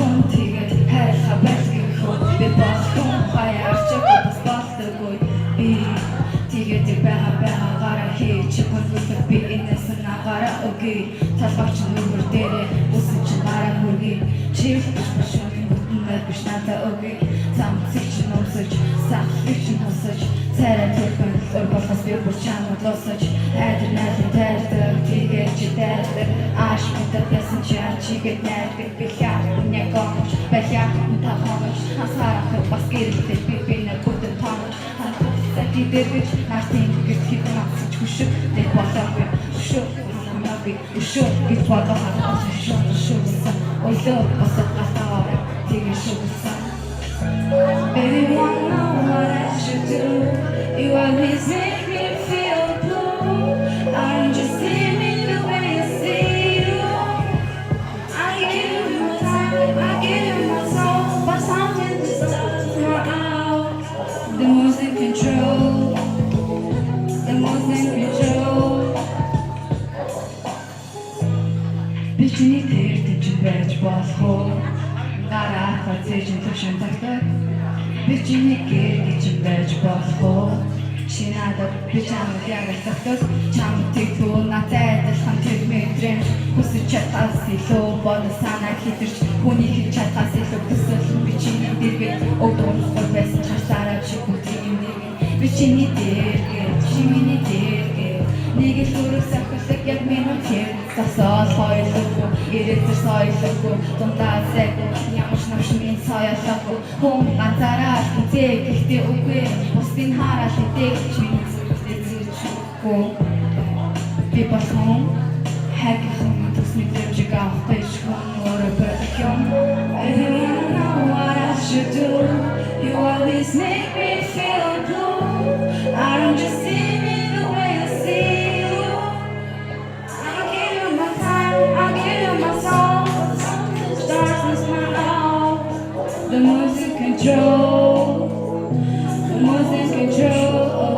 хүн тэгээд хайрлах байлгүй хөө би болсон хаяарч бас болдоггүй би тэгээд байгаагаараа хийж хөлбөлөг би энэс нагаараа өгье талбарч нүгэр дээрээ үсэн чи гараа хүргэе чив башны бүтнээр биш надаа өгье цамцыг чи нуусаж сахыг чи нуусаж царай төрхөн болохоос би бүр чамд лосож айдэр найдэр тайлдаг тэгээд чи тайлдаг ааш мэдэр ясан чи ачигэд найддаг би хяах бүнэ гомч бахяах тахомч хасарах бас гэрэлтэй би бинэ бүтэн томч хантсати дэрвич нартин гэт хитэн авсч хүшиг дэг болоогүй шүү намаби шүү гэж бодоход шүү ойлоо бас гатаа тэгээд шүү Baby, wanna know what I should do? You always make me feel blue. I'm just living the way I see you. I give you my time, I give you my soul, but something just doesn't work out. The most in control, the most in control. Бичний тэртэж байж болох. Гараа хацээж төвшин тагтаг бичний гэж байж болох чи надад би чамд яг тагтаг чамд тэгтүү надад адилхан тэр мэдрэмж хүсэж чадхаас илүү бодол санаа хитэрч хүний хийж чадхаас илүү төсөл бичний дэргээ өдөр байсан часаараа чи бүтгэн нэг бичний дэргээ чи миний дэргээ нэг л өрөх сахилэг яг минут юм засаал хойлохгүй ирээдүйн соёлохгүй дундаа зэг ямар навшмын соёлохгүй хүн ганцаараа хизээ гэхдээ үгүй бусдын хараад идэг чиний зүйлээ зүйчгүй би болсон хайрхан төсний дэвжиг авах гэж хүн өөрөөр юм I don't know what I should do You always make me feel blue I'm just living the way I see The most in control, the most in control.